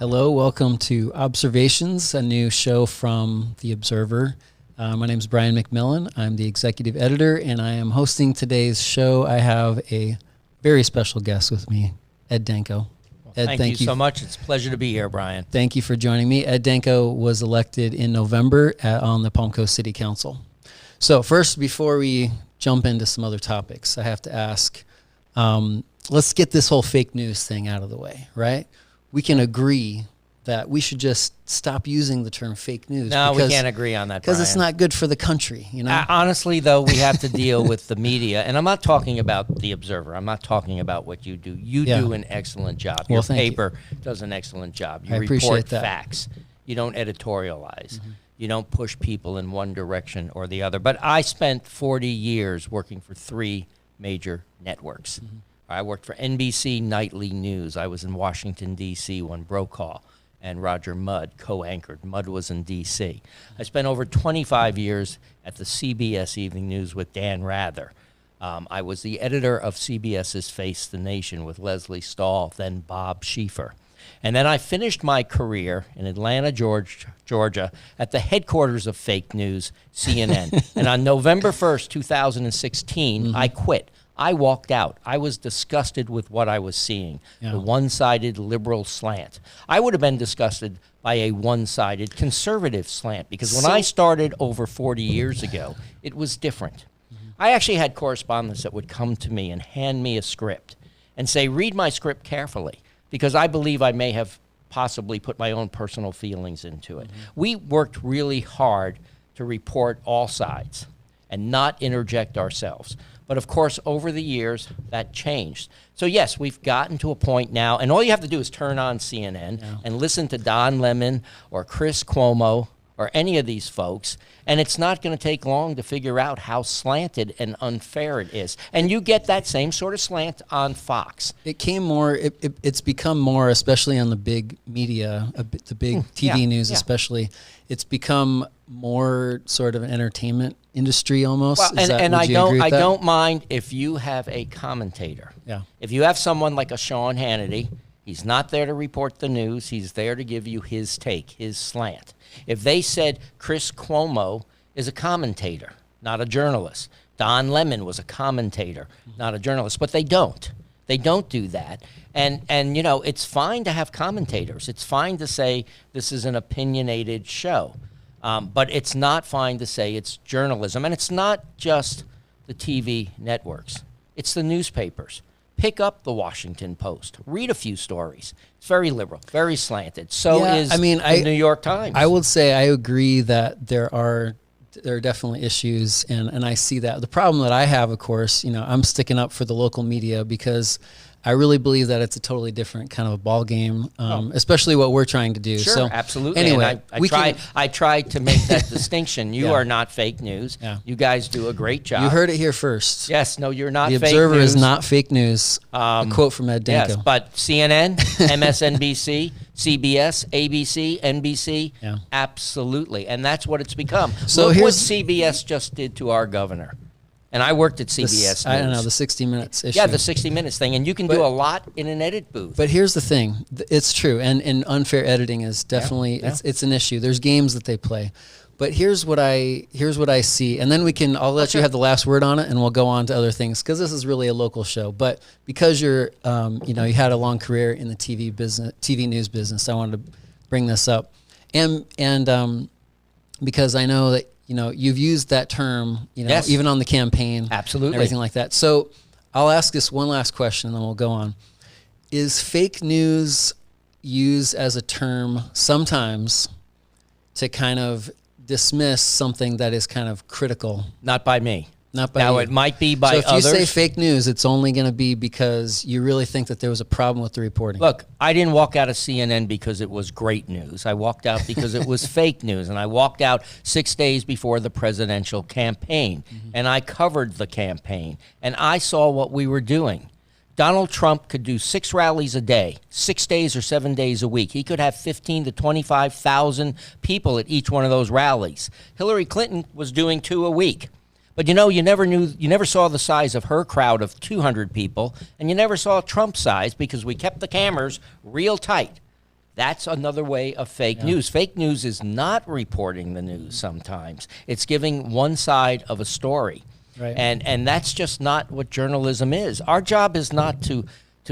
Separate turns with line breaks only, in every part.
Hello, welcome to Observations, a new show from The Observer. My name is Brian McMillan. I'm the executive editor, and I am hosting today's show. I have a very special guest with me, Ed Danko.
Ed, thank you so much. It's a pleasure to be here, Brian.
Thank you for joining me. Ed Danko was elected in November on the Palm Coast City Council. So first, before we jump into some other topics, I have to ask, let's get this whole fake news thing out of the way, right? We can agree that we should just stop using the term fake news.
No, we can't agree on that,
because it's not good for the country, you know?
Honestly, though, we have to deal with the media, and I'm not talking about The Observer. I'm not talking about what you do. You do an excellent job. Your paper does an excellent job. You report facts. You don't editorialize. Mm-hmm. You don't push people in one direction or the other. But I spent 40 years working for 3 major networks. Mm-hmm. I worked for NBC Nightly News. I was in Washington, D.C. when Brokaw and Roger Mudd co-anchored. Mudd was in D.C. I spent over 25 years at the CBS Evening News with Dan Rather. I was the editor of CBS's Face the Nation with Leslie Stahl, then Bob Schieffer. And then I finished my career in Atlanta, Georgia, at the headquarters of fake news, CNN. And on November 1st, 2016, I quit. I walked out. I was disgusted with what I was seeing, the one-sided liberal slant. I would have been disgusted by a one-sided conservative slant, because when I started over 40 years ago, it was different. I actually had correspondents that would come to me and hand me a script and say, read my script carefully, because I believe I may have possibly put my own personal feelings into it. We worked really hard to report all sides and not interject ourselves. But of course, over the years, that changed. So yes, we've gotten to a point now, and all you have to do is turn on CNN and listen to Don Lemon or Chris Cuomo or any of these folks, and it's not going to take long to figure out how slanted and unfair it is. And you get that same sort of slant on Fox.
It's become more, especially on the big media, the big TV news especially, it's become more sort of an entertainment industry almost.
Well, I don't mind if you have a commentator. Yeah. If you have someone like a Sean Hannity, he's not there to report the news. He's there to give you his take, his slant. If they said Chris Cuomo is a commentator, not a journalist. Don Lemon was a commentator, not a journalist. But they don't. They don't do that. And you know, it's fine to have commentators. It's fine to say this is an opinionated show. But it's not fine to say it's journalism. And it's not just the TV networks. It's the newspapers. Pick up the Washington Post. Read a few stories. It's very liberal, very slanted. So is the New York Times.
I would say I agree that there are definitely issues, and I see that. The problem that I have, of course, you know, I'm sticking up for the local media because I really believe that it's a totally different kind of a ball game, especially what we're trying to do.
Sure,
so,
absolutely.
Anyway,
I tried to make that distinction. You are not fake news. Yeah. You guys do a great job.
You heard it here first.
Yes, no, you're not fake news.
The Observer is not fake news. A quote from Ed Danko.
Yes, but CNN, MSNBC, CBS, ABC, NBC, absolutely. And that's what it's become. So look what CBS just did to our governor. And I worked at CBS News.
I don't know, the 60 Minutes issue.
Yeah, the 60 Minutes thing. And you can do a lot in an edit booth.
But here's the thing. It's true. And unfair editing is definitely, it's an issue. There's games that they play. But here's what I see. And then I'll let you have the last word on it, and we'll go on to other things, because this is really a local show. But because you had a long career in the TV news business, I wanted to bring this up. And because I know that, you know, you've used that term, you know, even on the campaign.
Absolutely.
And everything like that. So I'll ask this one last question, and then we'll go on. Is fake news used as a term sometimes to kind of dismiss something that is kind of critical?
Not by me.
Not by you.
Now, it might be by others.
So if you say fake news, it's only going to be because you really think that there was a problem with the reporting.
Look, I didn't walk out of CNN because it was great news. I walked out because it was fake news. And I walked out 6 days before the presidential campaign. And I covered the campaign. And I saw what we were doing. Donald Trump could do 6 rallies a day, 6 days or 7 days a week. He could have 15 to 25,000 people at each one of those rallies. Hillary Clinton was doing 2 a week. But you know, you never saw the size of her crowd of 200 people, and you never saw Trump's size because we kept the cameras real tight. That's another way of fake news. Fake news is not reporting the news sometimes. It's giving one side of a story.
Right.
And that's just not what journalism is. Our job is not to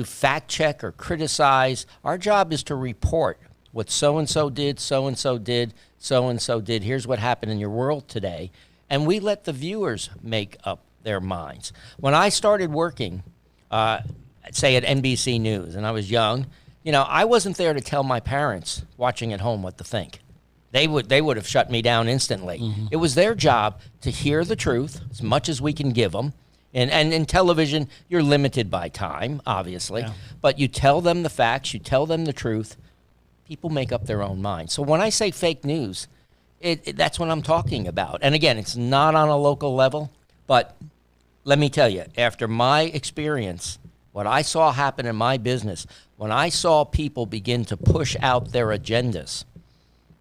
fact check or criticize. Our job is to report what so-and-so did, so-and-so did, so-and-so did. Here's what happened in your world today. And we let the viewers make up their minds. When I started working, say at NBC News, and I was young, I wasn't there to tell my parents watching at home what to think. They would have shut me down instantly. Mm-hmm. It was their job to hear the truth as much as we can give them. And in television, you're limited by time, obviously. Yeah. But you tell them the facts, you tell them the truth, people make up their own mind. So when I say fake news, that's what I'm talking about. And again, it's not on a local level, but let me tell you, after my experience, what I saw happen in my business, when I saw people begin to push out their agendas,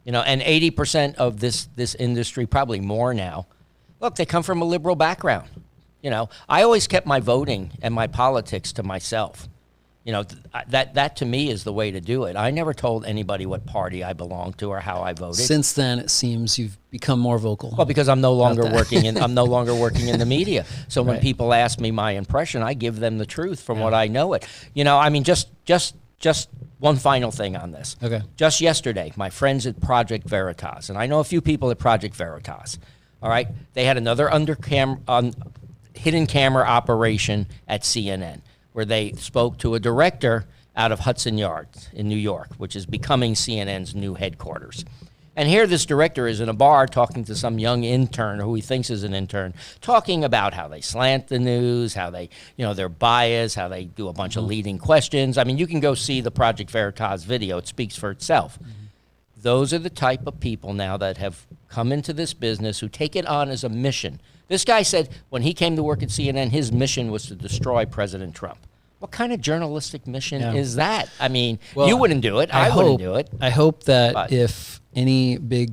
and 80% of this industry, probably more now, look, they come from a liberal background. I always kept my voting and my politics to myself. That to me is the way to do it. I never told anybody what party I belonged to or how I voted.
Since then, it seems you've become more vocal.
Well, because I'm no longer working in the media. So when people ask me my impression, I give them the truth from what I know it. Just one final thing on this.
Okay.
Just yesterday, my friends at Project Veritas, and I know a few people at Project Veritas. All right, they had another hidden camera operation at CNN, where they spoke to a director out of Hudson Yards in New York, which is becoming CNN's new headquarters. And here this director is in a bar talking to some young intern who he thinks is an intern, talking about how they slant the news, how they, they're biased, how they do a bunch of leading questions. I mean, you can go see the Project Veritas video. It speaks for itself. Mm-hmm. Those are the type of people now that have come into this business who take it on as a mission. This guy said when he came to work at CNN, his mission was to destroy President Trump. What kind of journalistic mission is that? I mean, you wouldn't do it. I wouldn't do it.
I hope that if any big,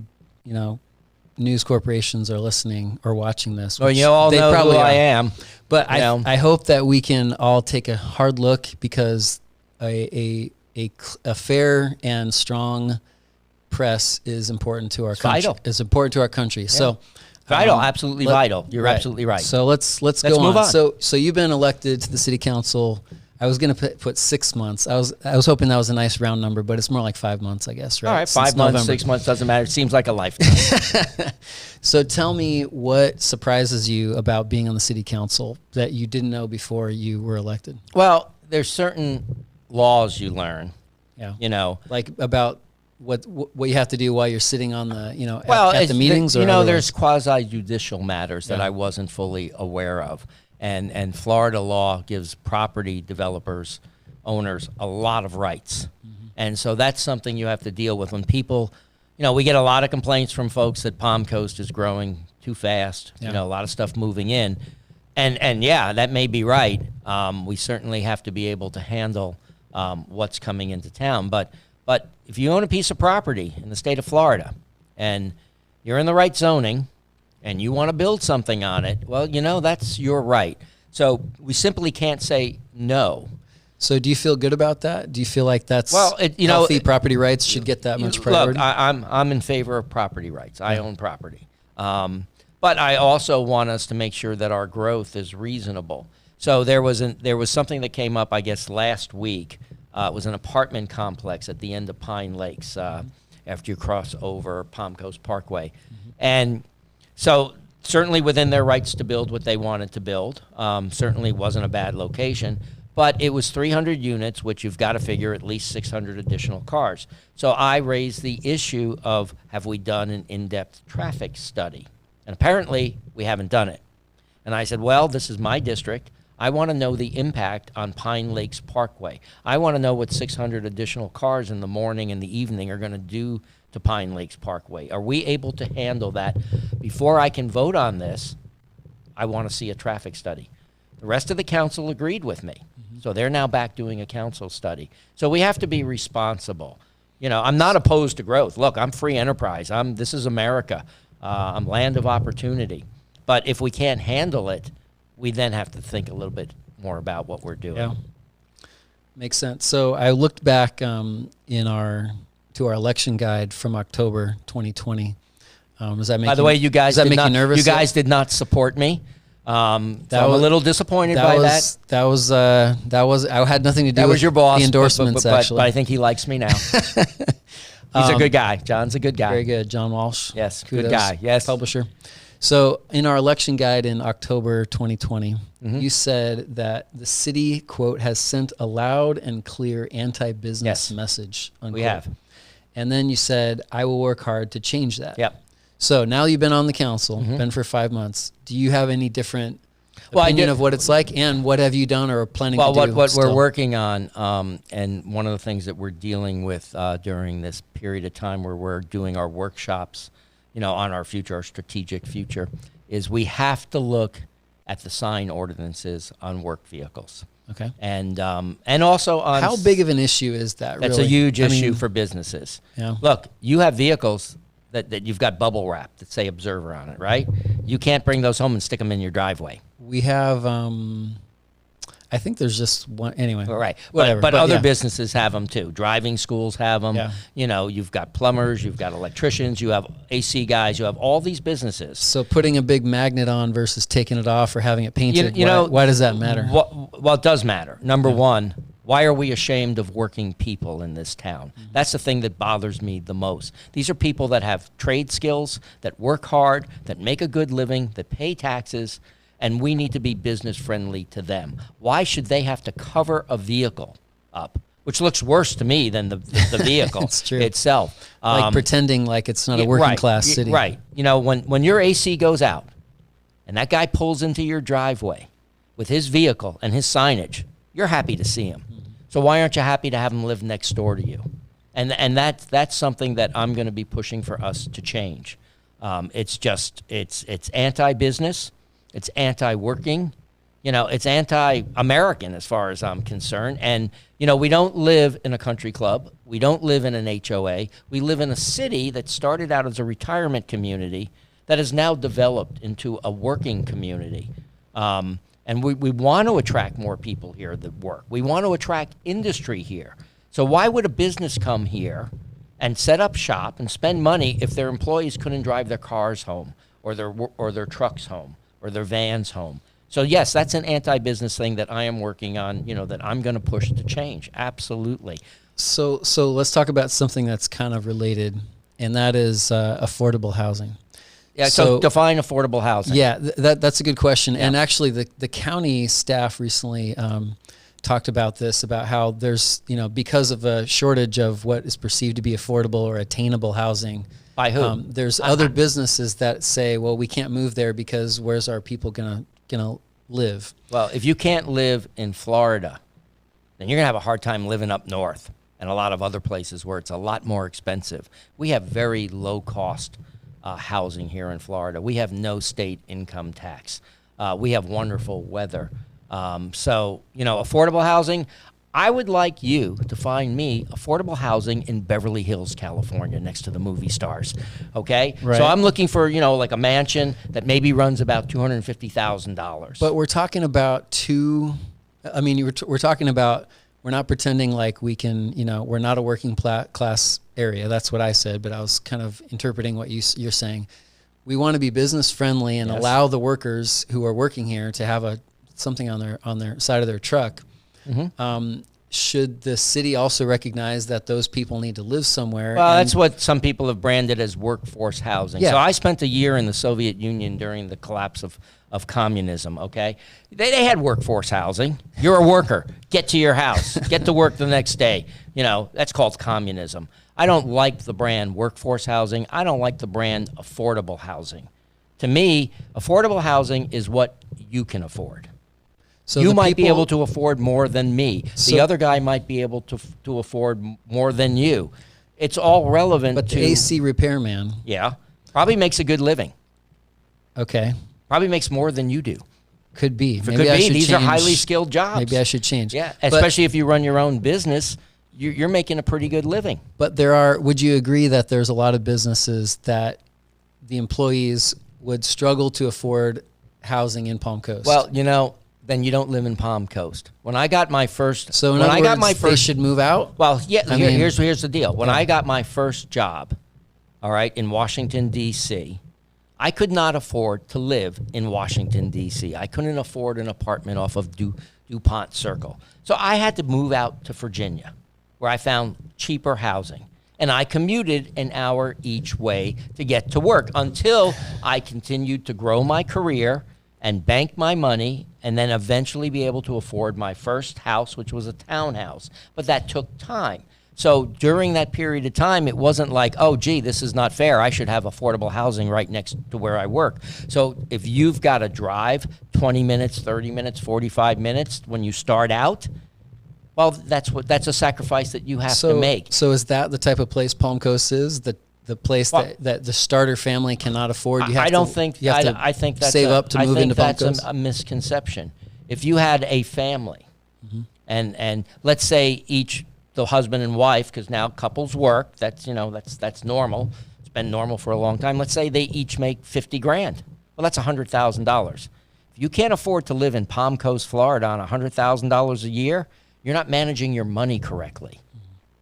news corporations are listening or watching this,
well, you all know who I am.
But I hope that we can all take a hard look, because a fair and strong press is important to our country.
Vital.
Is important to our country. Yeah. So.
Vital, absolutely vital. You're absolutely right.
So let's go
move on.
So you've been elected to the city council. I was going to put 6 months. I was hoping that was a nice round number, but it's more like 5 months, I guess, right?
All right, 5 months, 6 months, doesn't matter. It seems like a lifetime.
So tell me what surprises you about being on the city council that you didn't know before you were elected?
Well, there's certain laws you learn.
Yeah. Like about what you have to do while you're sitting on the, at the meetings?
There's quasi-judicial matters that I wasn't fully aware of. And Florida law gives property developers, owners, a lot of rights. Mm-hmm. And so that's something you have to deal with. When people, we get a lot of complaints from folks that Palm Coast is growing too fast, a lot of stuff moving in. And that may be right. We certainly have to be able to handle what's coming into town. But if you own a piece of property in the state of Florida and you're in the right zoning and you want to build something on it, well, that's your right. So we simply can't say no.
So do you feel good about that? Do you feel like that's healthy property rights should get that much priority?
Look, I'm in favor of property rights. I own property. But I also want us to make sure that our growth is reasonable. So there was something that came up, I guess, last week. It was an apartment complex at the end of Pine Lakes after you cross over Palm Coast Parkway. Mm-hmm. And so certainly within their rights to build what they wanted to build. Certainly wasn't a bad location. But it was 300 units, which you've got to figure at least 600 additional cars. So I raised the issue of, have we done an in-depth traffic study? And apparently we haven't done it. And I said, well, this is my district. I want to know the impact on Pine Lakes Parkway. I want to know what 600 additional cars in the morning and the evening are going to do to Pine Lakes Parkway. Are we able to handle that? Before I can vote on this, I want to see a traffic study. The rest of the council agreed with me. Mm-hmm. So they're now back doing a council study. So we have to be responsible. I'm not opposed to growth. Look, I'm free enterprise. This is America. I'm land of opportunity. But if we can't handle it, we then have to think a little bit more about what we're doing. Yeah.
Makes sense. So I looked back to our election guide from October 2020. Does that make
By the way, you guys
does that make you nervous?
You guys did not support me. So I'm a little disappointed by that.
That was I had nothing to do with
that was your boss,
the endorsements, actually.
But I think he likes me now. He's a good guy. John's a good guy.
Very good. John Walsh.
Yes,
Kudos,
good guy. Yes.
Publisher. So in our election guide in October 2020, you said that the city, quote, has sent a loud and clear anti-business message, unquote.
We have.
And then you said, I will work hard to change that.
Yep.
So now you've been on the council, been for 5 months. Do you have any different opinion of what it's like, and what have you done or are planning to do?
Well, what we're working on, and one of the things that we're dealing with during this period of time where we're doing our workshops, on our future, our strategic future, is we have to look at the sign ordinances on work vehicles.
Okay.
And also on...
How big of an issue is that, really?
That's a huge issue for businesses.
Yeah.
Look, you have vehicles that you've got bubble wrap that say Observer on it, right? You can't bring those home and stick them in your driveway.
We have... I think there's just one. Anyway,
all right.
Whatever.
But other businesses have them too. Driving schools have them.
Yeah.
You've got plumbers, you've got electricians, you have AC guys, you have all these businesses.
So putting a big magnet on versus taking it off or having it painted, why does that matter?
Well, it does matter. Number one, why are we ashamed of working people in this town? That's the thing that bothers me the most. These are people that have trade skills, that work hard, that make a good living, that pay taxes, and we need to be business friendly to them. Why should they have to cover a vehicle up, which looks worse to me than the vehicle itself?
Like pretending like it's not a working class city.
Right. When your AC goes out and that guy pulls into your driveway with his vehicle and his signage, you're happy to see him. So why aren't you happy to have him live next door to you? And that's something that I'm going to be pushing for us to change. It's anti-business. It's anti-working, it's anti-American as far as I'm concerned. And, we don't live in a country club. We don't live in an HOA. We live in a city that started out as a retirement community that has now developed into a working community. And we want to attract more people here that work. We want to attract industry here. So why would a business come here and set up shop and spend money if their employees couldn't drive their cars home or their trucks home or their vans home? So yes, that's an anti-business thing that I am working on, that I'm going to push to change. Absolutely.
So let's talk about something that's kind of related, and that is affordable housing.
Yeah. So define affordable housing.
Yeah, that's a good question. Yeah. And actually, the county staff recently talked about this, about how there's, because of a shortage of what is perceived to be affordable or attainable housing.
By who?
There's other businesses that say, well, we can't move there because where's our people gonna live?
Well, if you can't live in Florida, then you're gonna have a hard time living up north and a lot of other places where it's a lot more expensive. We have very low cost housing here in Florida. We have no state income tax. We have wonderful weather. So, affordable housing, I would like you to find me affordable housing in Beverly Hills, California, next to the movie stars, okay?
Right.
So I'm looking for, like a mansion that maybe runs about $250,000.
But we're talking about we're talking about, we're not pretending like we can, we're not a working class area. That's what I said, but I was kind of interpreting what you're saying. We want to be business friendly and allow the workers who are working here to have something on their side of their truck. Should the city also recognize that those people need to live somewhere?
Well, that's what some people have branded as workforce housing.
Yeah.
So I spent a year in the Soviet Union during the collapse of communism, okay? They had workforce housing. You're a worker. Get to your house. Get to work the next day. That's called communism. I don't like the brand workforce housing. I don't like the brand affordable housing. To me, affordable housing is what you can afford. So you might be able to afford more than me. The other guy might be able to afford more than you. It's all relevant to...
But the AC repairman...
Yeah. Probably makes a good living.
Okay.
Probably makes more than you do.
Could be.
Maybe I should These are highly skilled jobs.
Maybe I should change.
Yeah. Especially if you run your own business, you're making a pretty good living.
But would you agree that there's a lot of businesses that the employees would struggle to afford housing in Palm Coast?
Well, then you don't live in Palm Coast. When I got my first,
so in other words, they should move out.
Well, yeah. Here's the deal. When I got my first job, all right, in Washington D.C., I could not afford to live in Washington D.C. I couldn't afford an apartment off of DuPont Circle, so I had to move out to Virginia, where I found cheaper housing. And I commuted an hour each way to get to work until I continued to grow my career and bank my money and then eventually be able to afford my first house, which was a townhouse. But that took time. So during that period of time, it wasn't like, oh, gee, this is not fair. I should have affordable housing right next to where I work. So if you've got to drive 20 minutes, 30 minutes, 45 minutes when you start out, well, that's a sacrifice that you have to make.
So is that the type of place Palm Coast is? The place that the starter family cannot afford?
I think that's
save up to move into Palm Coast?
That's a misconception. If you had a family, and let's say the husband and wife, because now couples work, that's normal. It's been normal for a long time. Let's say they each make $50,000. Well, that's $100,000. If you can't afford to live in Palm Coast, Florida on $100,000 a year, you're not managing your money correctly.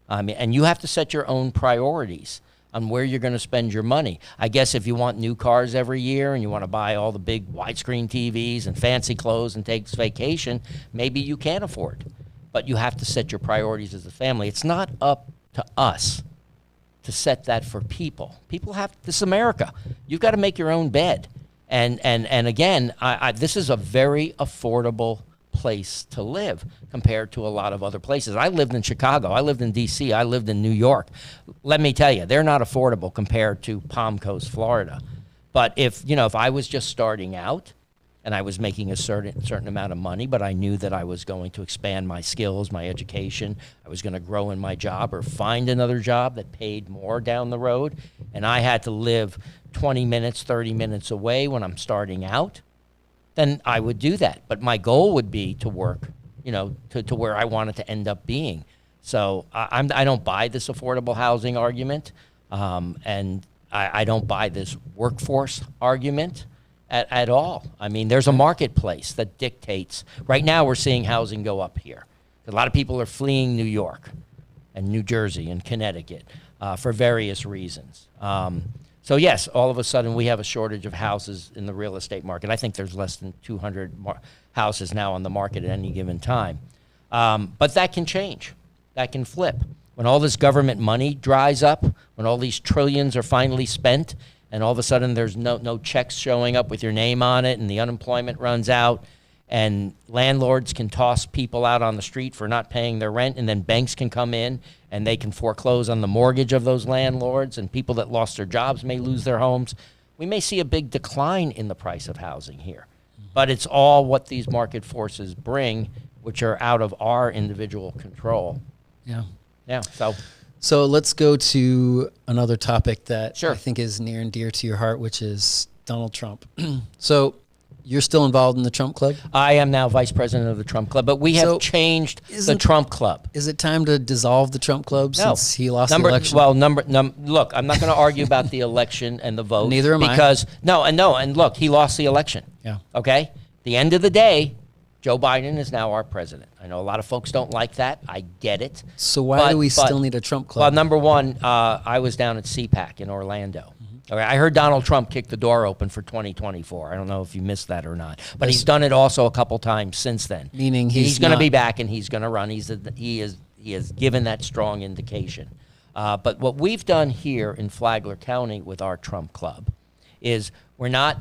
And you have to set your own priorities on where you're going to spend your money. I guess if you want new cars every year and you want to buy all the big widescreen TVs and fancy clothes and take vacation, maybe you can afford. But you have to set your priorities as a family. It's not up to us to set that for people. People have, this is America. You've got to make your own bed. And again, this is a very affordable place to live compared to a lot of other places. I lived in Chicago. I lived in D.C. I lived in New York. Let me tell you, they're not affordable compared to Palm Coast, Florida. But if I was just starting out and I was making a certain amount of money, but I knew that I was going to expand my skills, my education, I was going to grow in my job or find another job that paid more down the road, and I had to live 20 minutes, 30 minutes away when I'm starting out, then I would do that. But my goal would be to work, to where I wanted to end up being. So I don't buy this affordable housing argument, and I don't buy this workforce argument at all. I mean, there's a marketplace that dictates. Right now we're seeing housing go up here. A lot of people are fleeing New York and New Jersey and Connecticut for various reasons. So yes, all of a sudden we have a shortage of houses in the real estate market. I think there's less than 200 houses now on the market at any given time. But that can change. That can flip. When all this government money dries up, when all these trillions are finally spent, and all of a sudden there's no checks showing up with your name on it, and the unemployment runs out, and landlords can toss people out on the street for not paying their rent, and then banks can come in and they can foreclose on the mortgage of those landlords, and people that lost their jobs may lose their homes. We may see a big decline in the price of housing here. But it's all what these market forces bring, which are out of our individual control.
Yeah.
Yeah.
So let's go to another topic that I think is near and dear to your heart, which is Donald Trump. So you're still involved in the Trump Club?
I am now vice president of the Trump Club, but we have changed the Trump Club.
Is it time to dissolve the Trump Club since he lost the election?
Well, look, I'm not going to argue about the election and the vote.
Neither am I.
And look, he lost the election.
Yeah.
Okay? The end of the day, Joe Biden is now our president. I know a lot of folks don't like that. I get it.
So why do we still need a Trump Club?
Well, number one, I was down at CPAC in Orlando. Okay, I heard Donald Trump kick the door open for 2024. I don't know if you missed that or not, but he's done it also a couple times since then.
Meaning
he's going to be back and he's going to run. He has given that strong indication. But what we've done here in Flagler County with our Trump Club is we're not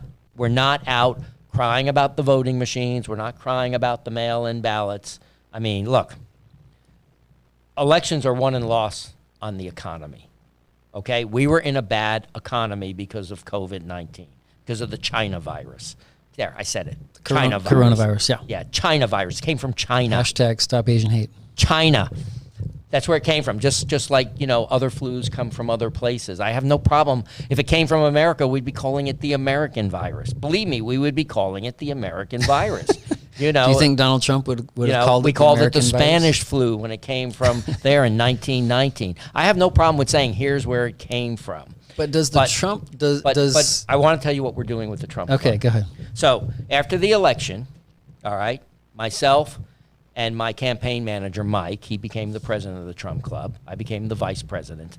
out crying about the voting machines. We're not crying about the mail-in ballots. I mean, look, elections are won and lost on the economy. Okay, we were in a bad economy because of COVID-19, because of the China virus. There, I said it. China virus.
Coronavirus, yeah.
Yeah, China virus. It came from China.
Hashtag Stop Asian Hate.
China. That's where it came from. Just like, other flus come from other places. I have no problem. If it came from America, we'd be calling it the American virus. Believe me, we would be calling it the American virus.
Do you think Donald Trump would have called it the American virus?
We called it the Spanish flu when it came from there in 1919. I have no problem with saying here's where it came from.
But
But I want to tell you what we're doing with the Trump
Okay,
Club.
Go ahead.
So after the election, all right, myself and my campaign manager, Mike. He became the president of the Trump Club. I became the vice president.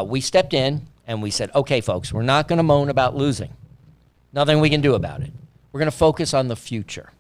We stepped in and we said, okay, folks, we're not going to moan about losing. Nothing we can do about it. We're going to focus on the future.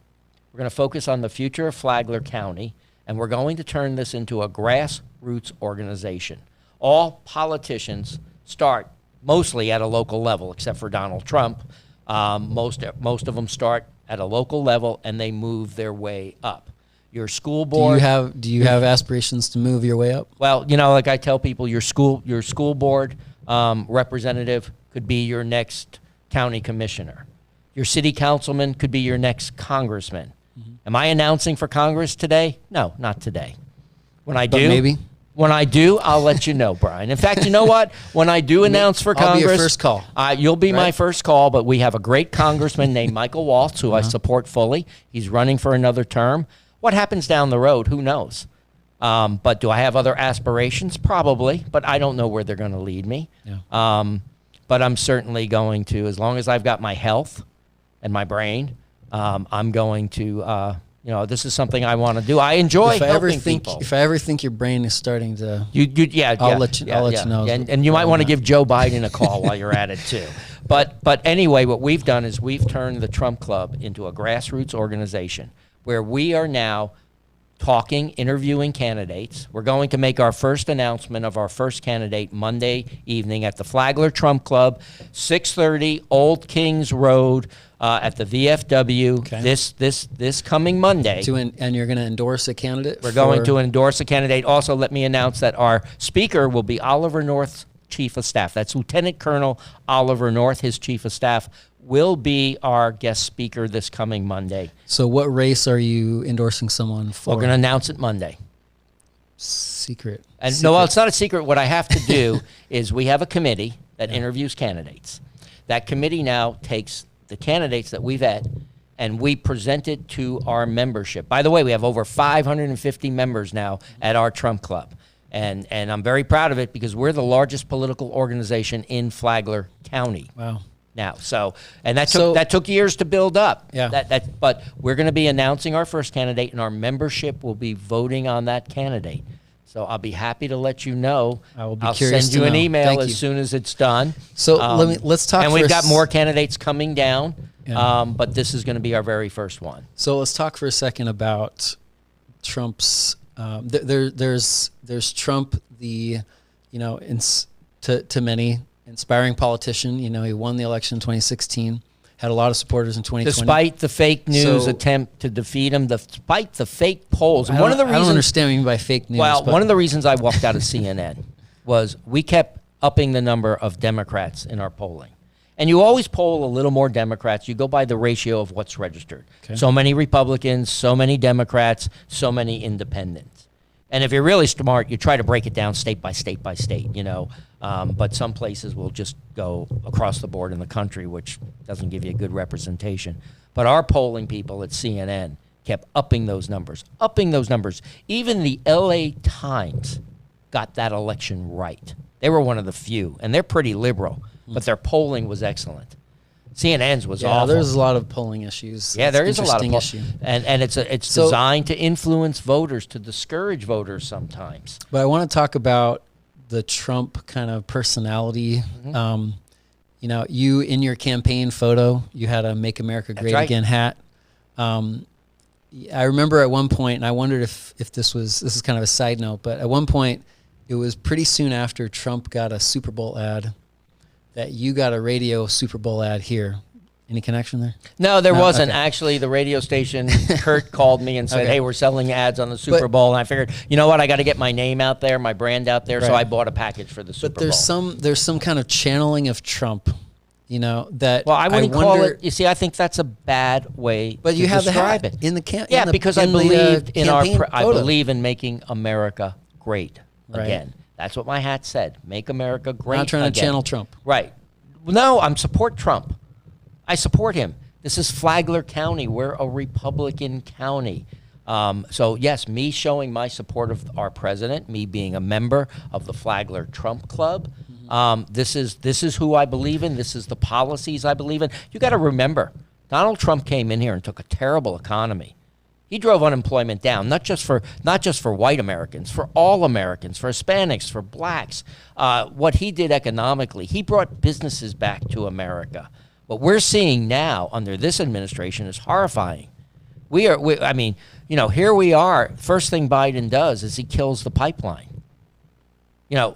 We're going to focus on the future of Flagler County, and we're going to turn this into a grassroots organization. All politicians start mostly at a local level, except for Donald Trump. Most of them start at a local level, and they move their way up. Your school board.
Do you have aspirations to move your way up?
Well, like I tell people, your school board representative could be your next county commissioner. Your city councilman could be your next congressman. Mm-hmm. Am I announcing for Congress today? No, not today. When I do,
maybe.
When I do, I'll let you know, Brian. In fact, you know what? When I do announce for Congress,
I'll be your first call.
You'll be my first call, but we have a great congressman named Michael Waltz, who I support fully. He's running for another term. What happens down the road? Who knows? But do I have other aspirations? Probably, but I don't know where they're going to lead me. Yeah. But I'm certainly going to, as long as I've got my health and my brain, I'm going to, this is something I want to do. I enjoy helping people.
If I ever think your brain is starting to,
I'll
let you know.
And you might want to give Joe Biden a call while you're at it too. But anyway, what we've done is we've turned the Trump Club into a grassroots organization where we are now interviewing candidates. We're going to make our first announcement of our first candidate Monday evening at the Flagler Trump Club, 6:30 Old Kings Road at the VFW. Okay. This coming Monday.
And you're going to endorse a candidate?
We're going to endorse a candidate. Also, let me announce that our speaker will be Oliver North's Chief of Staff. That's Lieutenant Colonel Oliver North. His Chief of Staff will be our guest speaker this coming Monday.
So what race are you endorsing someone for?
We're going to announce it Monday.
Secret.
No, it's not a secret. What I have to do is we have a committee that interviews candidates. That committee now takes the candidates that we vet and we present it to our membership. By the way, we have over 550 members now at our Trump Club. And I'm very proud of it because we're the largest political organization in Flagler County.
Wow.
Now, that took years to build up.
Yeah.
But we're going to be announcing our first candidate, and our membership will be voting on that candidate. So I'll be happy to let you know.
I'll curious
send you an email as soon as it's done.
So let's talk.
And we've got more candidates coming down. Yeah. But this is going to be our very first one.
So let's talk for a second about Trump's. There's Trump, to many. Inspiring politician. He won the election in 2016, had a lot of supporters in 2020.
Despite the fake news attempt to defeat him, despite the fake polls. And one of the reasons,
I don't understand what you mean by fake news.
Well, one of the reasons I walked out of CNN was we kept upping the number of Democrats in our polling. And you always poll a little more Democrats. You go by the ratio of what's registered. Okay. So many Republicans, so many Democrats, so many independents. And if you're really smart, you try to break it down state by state by state, but some places will just go across the board in the country, which doesn't give you a good representation. But our polling people at CNN kept upping those numbers. Even the LA Times got that election right. They were one of the few, and they're pretty liberal, but their polling was excellent. CNN's was awful.
There's a lot of polling issues.
Yeah, there is a lot of polling. And it's designed to influence voters, to discourage voters sometimes.
But I want to talk about the Trump kind of personality. Mm-hmm. You in your campaign photo, you had a Make America Great Again hat. I remember at one point, and I wondered if this is kind of a side note, but at one point, it was pretty soon after Trump got a Super Bowl ad that you got a radio Super Bowl ad here. Any connection there?
No, there wasn't. Okay. Actually, the radio station, Kurt called me and said, hey, we're selling ads on the Super Bowl. And I figured, you know what, I got to get my name out there, my brand out there. Right. So I bought a package for the Super Bowl.
But there's some kind of channeling of Trump, that.
Well, I wouldn't call it. You see, I think that's a bad way
to
you have
describe
it.
In the campaign.
Yeah, because I believe in making America great again. That's what my hat said. Make America great again.
Not trying to channel Trump.
Right. No, I support Trump. I support him. This is Flagler County. We're a Republican county. So, yes, me showing my support of our president, me being a member of the Flagler Trump Club, this is who I believe in. This is the policies I believe in. You got to remember, Donald Trump came in here and took a terrible economy. He drove unemployment down, not just for white Americans, for all Americans, for Hispanics, for blacks. What he did economically, he brought businesses back to America. What we're seeing now under this administration is horrifying. Here we are. First thing Biden does is he kills the pipeline.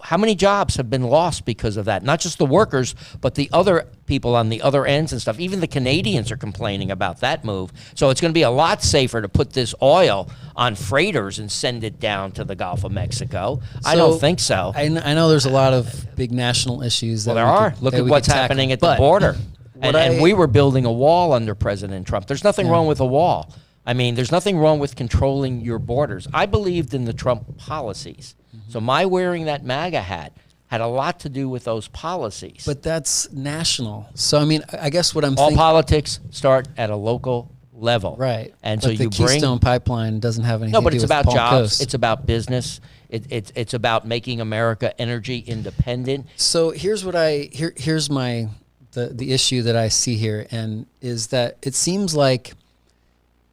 How many jobs have been lost because of that? Not just the workers, but the other people on the other ends and stuff. Even the Canadians are complaining about that move. So it's going to be a lot safer to put this oil on freighters and send it down to the Gulf of Mexico. I don't think so.
I know there's a lot of big national issues.
Look at what's happening at the border. And we were building a wall under President Trump. There's nothing wrong with a wall. There's nothing wrong with controlling your borders. I believed in the Trump policies. So my wearing that MAGA hat had a lot to do with those policies.
But that's national. So, I guess what I'm
all
thinking...
All politics start at a local level.
Right.
And
but
so
the Keystone Pipeline doesn't have anything to do with
No, but it's about jobs.
Coast.
It's about business. It's about making America energy independent.
So here's what here's my the issue that I see here, and is that it seems like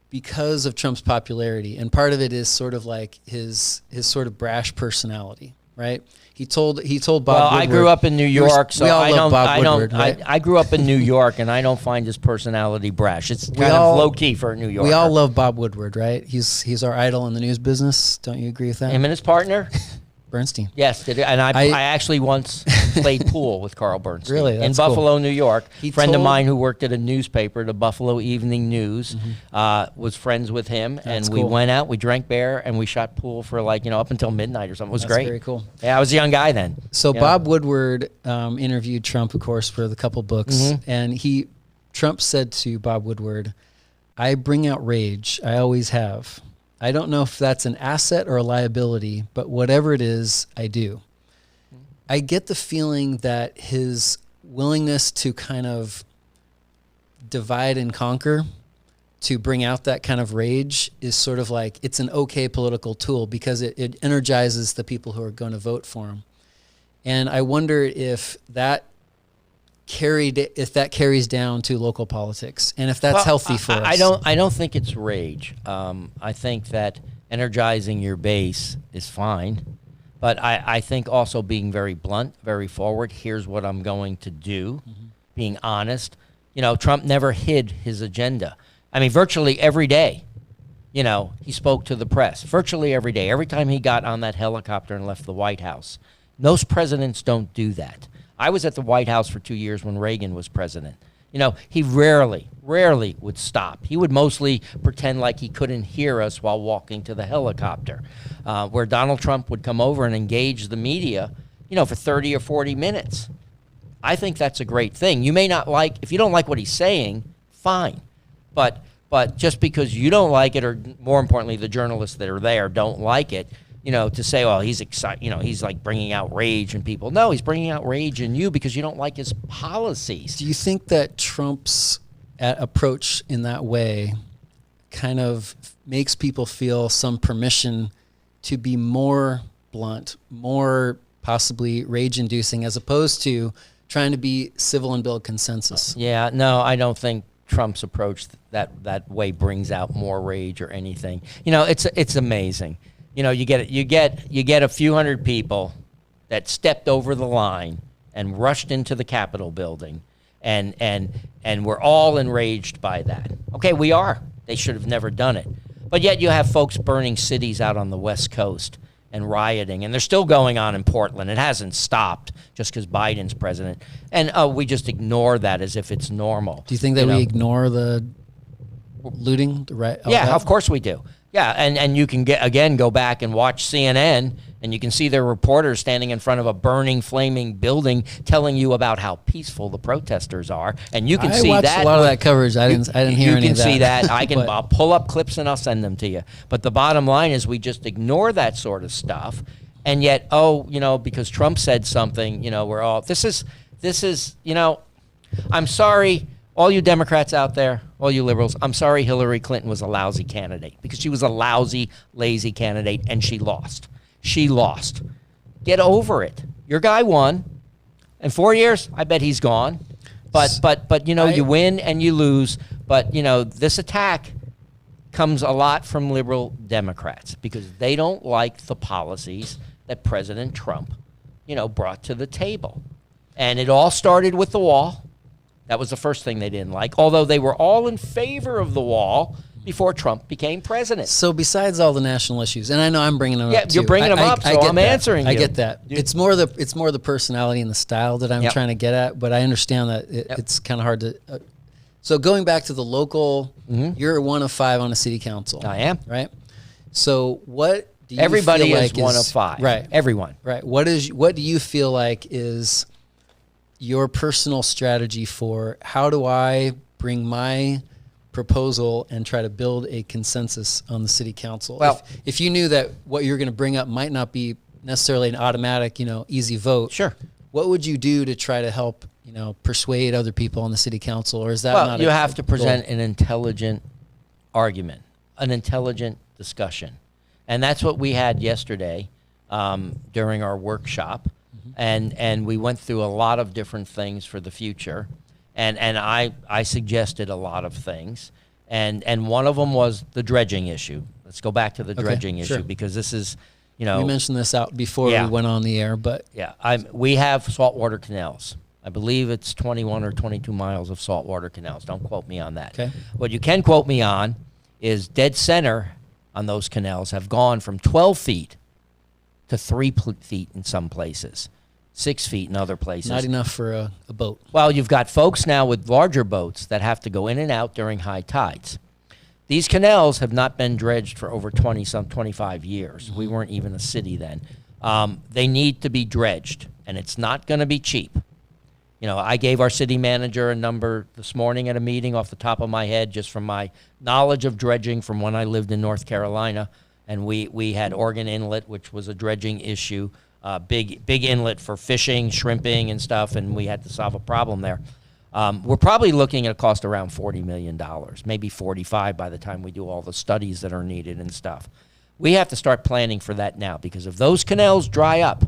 because of Trump's popularity, and part of it is sort of like his sort of brash personality, right? He told Bob Woodward.
I grew up in New York, so I grew up in New York, and I don't find his personality brash. It's kind of low key for a New Yorker.
We all love Bob Woodward, right? He's our idol in the news business. Don't you agree with that?
Him and his partner.
Bernstein.
Yes, and I actually once played pool with Carl Bernstein.
Really? That's
in Buffalo, New York. A friend of mine who worked at a newspaper, the Buffalo Evening News, was friends with him, and we went out, we drank beer, and we shot pool for up until midnight or something. It was great.
Very cool.
Yeah, I was a young guy then.
So Bob Woodward interviewed Trump, of course, for the couple books, and Trump said to Bob Woodward, "I bring out rage. I always have. I don't know if that's an asset or a liability, but whatever it is, I do." I get the feeling that his willingness to kind of divide and conquer, to bring out that kind of rage, is sort of like it's an okay political tool because it energizes the people who are going to vote for him. And I wonder if that carries down to local politics, and if that's healthy for us.
I don't think it's rage. I think that energizing your base is fine, but I think also being very blunt, very forward. Here's what I'm going to do. Being honest. Trump never hid his agenda. Virtually every day. He spoke to the press. Virtually every day. Every time he got on that helicopter and left the White House. Most presidents don't do that. I was at the White House for 2 years when Reagan was president. He rarely would stop. He would mostly pretend like he couldn't hear us while walking to the helicopter. Where Donald Trump would come over and engage the media, for 30 or 40 minutes. I think that's a great thing. You may not if you don't like what he's saying, fine. But just because you don't like it, or more importantly, the journalists that are there don't like it, to say, oh, he's excited, he's like bringing out rage in people. No, he's bringing out rage in you because you don't like his policies.
Do you think that Trump's approach in that way kind of makes people feel some permission to be more blunt, more possibly rage-inducing, as opposed to trying to be civil and build consensus?
Yeah, no, I don't think Trump's approach that way brings out more rage or anything. It's amazing. You get a few hundred people that stepped over the line and rushed into the Capitol building, and we're all enraged by that. Okay, we are. They should have never done it. But yet you have folks burning cities out on the West Coast and rioting, and they're still going on in Portland. It hasn't stopped just because Biden's president. And we just ignore that as if it's normal.
Do you think that we ignore the looting?
Yeah, of course we do. Yeah, and you can go back and watch CNN, and you can see their reporters standing in front of a burning, flaming building telling you about how peaceful the protesters are, and you can see that.
I watched a lot of that coverage. I didn't hear any of that.
You can see that. I'll pull up clips and I'll send them to you. But the bottom line is we just ignore that sort of stuff, and yet, because Trump said something, we're all this is. I'm sorry. All you Democrats out there, all you liberals, I'm sorry Hillary Clinton was a lousy candidate because she was a lousy, lazy candidate, and she lost. She lost. Get over it. Your guy won. In 4 years, I bet he's gone. But you win and you lose. But, this attack, comes a lot from liberal Democrats because they don't like the policies that President Trump, brought to the table. And it all started with the wall. That was the first thing they didn't like, although they were all in favor of the wall before Trump became president.
So besides all the national issues, and I know I'm bringing them up too.
You're bringing them up, so I'm answering you.
I get that. It's more the personality and the style that I'm trying to get at, but I understand that it's kind of hard to... so going back to the local, you're one of 5 on the city council.
I am.
Right? So what do you
Everybody
feel
is
like
one of 5.
Right.
Everyone.
Right. What do you feel like is your personal strategy for how do I bring my proposal and try to build a consensus on the city council?
Well,
if you knew that what you're going to bring up might not be necessarily an automatic, easy vote.
Sure.
What would you do to try to help, persuade other people on the city council, or is that not?
Well, you have to present an intelligent argument, an intelligent discussion, and that's what we had yesterday during our workshop, and we went through a lot of different things for the future. And I suggested a lot of things, and one of them was the dredging issue. Let's go back to the dredging issue because this is, we
mentioned this out before we went on the air, but
we have saltwater canals. I believe it's 21 or 22 miles of saltwater canals. Don't quote me on that.
Okay.
What you can quote me on is dead center on those canals have gone from 12 feet to 3 feet in some places. 6 feet in other places.
Not enough for a boat.
Well, you've got folks now with larger boats that have to go in and out during high tides. These canals have not been dredged for over 25 years. We weren't even a city then. They need to be dredged, and it's not going to be cheap. I gave our city manager a number this morning at a meeting off the top of my head, just from my knowledge of dredging from when I lived in North Carolina, and we had Oregon Inlet, which was a dredging issue. Big inlet for fishing, shrimping, and stuff, and we had to solve a problem there. We're probably looking at a cost around $40 million, maybe 45 by the time we do all the studies that are needed and stuff. We have to start planning for that now, because if those canals dry up,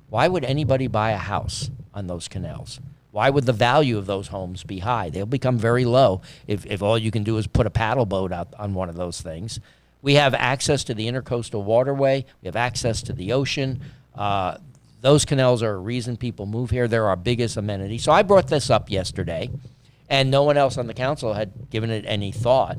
why would anybody buy a house on those canals? Why would the value of those homes be high? They'll become very low if all you can do is put a paddle boat out on one of those things. We have access to the intercoastal waterway. We have access to the ocean. Those canals are a reason people move here. They're our biggest amenity. So I brought this up yesterday, and no one else on the council had given it any thought.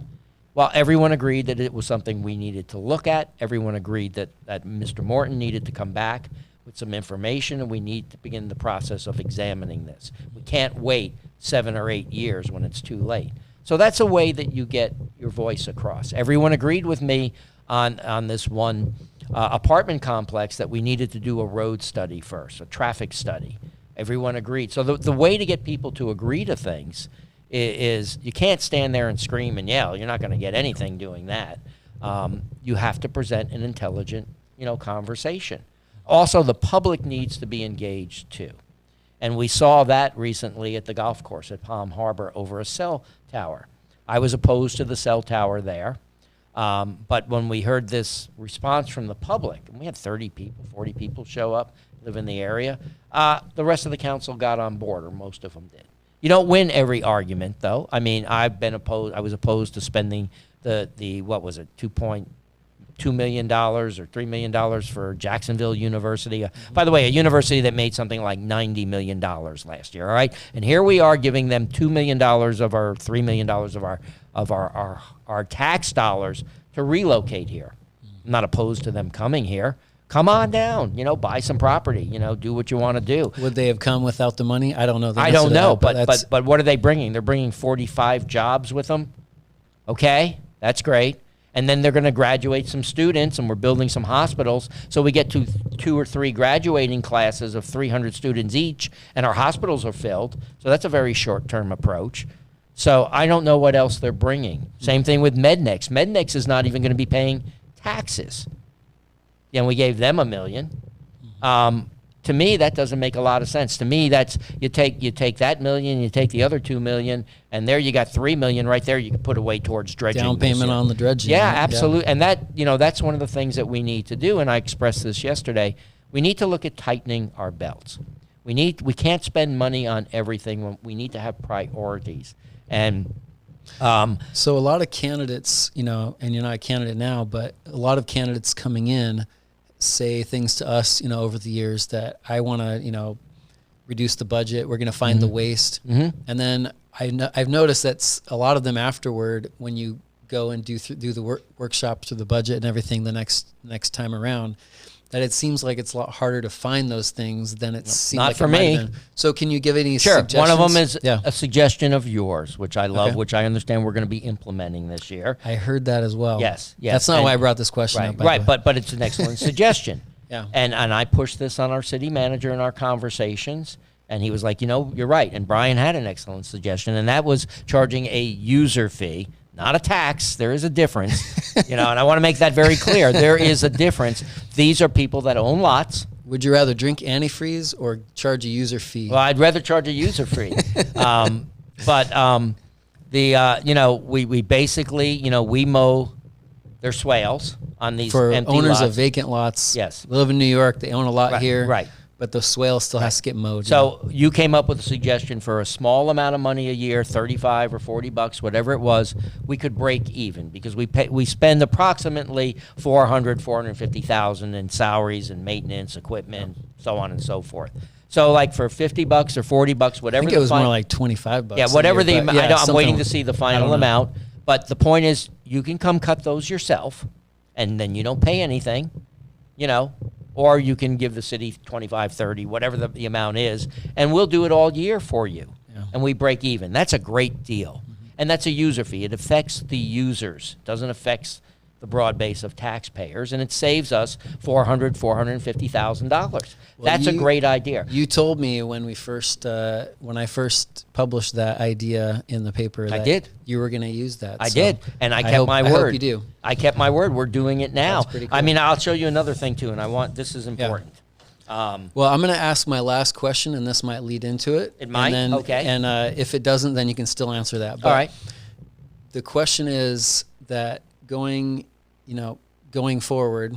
Well, everyone agreed that it was something we needed to look at. Everyone agreed that Mr. Morton needed to come back with some information, and we need to begin the process of examining this. We can't wait 7 or 8 years when it's too late. So that's a way that you get your voice across. Everyone agreed with me on this one apartment complex that we needed to do a road study first, a traffic study. Everyone agreed. So the way to get people to agree to things is you can't stand there and scream and yell. You're not going to get anything doing that. You have to present an intelligent, conversation. Also, the public needs to be engaged too. And we saw that recently at the golf course at Palm Harbor over a cell tower. I was opposed to the cell tower there. But when we heard this response from the public, and we had 30 people, 40 people show up, live in the area, the rest of the council got on board, or most of them did. You don't win every argument, though. I mean, I was opposed to spending the what was it, $2.2 million or $3 million for Jacksonville University. By the way, a university that made something like $90 million last year, all right? And here we are giving them $2 million of our $3 million of our tax dollars to relocate here. I'm not opposed to them coming here. Come on down, buy some property, do what you want to do.
Would they have come without the money? I don't know.
I don't know, but what are they bringing? They're bringing 45 jobs with them. Okay, that's great. And then they're going to graduate some students, and we're building some hospitals. So we get to 2 or 3 graduating classes of 300 students each, and our hospitals are filled. So that's a very short-term approach. So I don't know what else they're bringing. Same thing with Mednex. Mednex is not even going to be paying taxes. And we gave them $1 million. To me, that doesn't make a lot of sense. To me, that's you take that $1 million, you take the other $2 million, and there you got $3 million right there. You can put away towards dredging.
Down payment on the dredging.
Yeah, absolutely. Yeah. And that that's one of the things that we need to do. And I expressed this yesterday. We need to look at tightening our belts. We can't spend money on everything. We need to have priorities. And
So a lot of candidates, you know, and you're not a candidate now, but a lot of candidates coming in say things to us, you know, over the years that I want to, you know, reduce the budget. We're going to find the waste. And then I've noticed that a lot of them afterward, when you go and do the workshop through the budget and everything the next time around, that it seems like it's a lot harder to find those things than it seemed
not
like
for
it might
me.
have been. So can you give any
Sure.
suggestions?
One of them is a suggestion of yours, which I love,
Okay.
which I understand we're going to be implementing this year.
I heard that as well.
Yes.
That's not why I brought this question up.
Right. But it's an excellent suggestion.
Yeah.
And I pushed this on our city manager in our conversations, and he was like, you know, you're right. And Brian had an excellent suggestion, and that was charging a user fee. Not a tax. There is a difference, you know, and I want to make that very clear. There is a difference. These are people that own lots.
Would you rather drink antifreeze or charge a user fee?
Well, I'd rather charge a user fee. You know, we basically, you know, we mow their swales on these
for
empty
owners
lots.
of vacant lots.
Yes.
Live in New York. They own a lot here.
Right.
But the swale still has to get mowed.
So you came up with a suggestion for a small amount of money a year, $35 or $40, whatever it was, we could break even because we spend approximately $450,000 in salaries and maintenance, equipment, so on and so forth. So like for $50 or $40, whatever.
I think it was more like $25.
Yeah, whatever the amount.
Yeah,
I'm waiting to see the final amount. But the point is, you can come cut those yourself, and then you don't pay anything, you know. Or you can give the city 25, 30, whatever the amount is, and we'll do it all year for you. Yeah. And we break even. That's a great deal. And that's a user fee. It affects the users. It doesn't affect the broad base of taxpayers, and it saves us $450,000. That's a great idea.
You told me when I first published that idea in the paper that
I did.
You were going to use that.
I did, and I kept my word.
I hope you do.
I kept my word. We're doing it now.
That's pretty cool.
I mean, I'll show you another thing too, and this is important.
Well, I'm going to ask my last question, and this might lead into it.
It might.
And then,
okay.
And if it doesn't, then you can still answer that. But
all right.
The question is that going forward,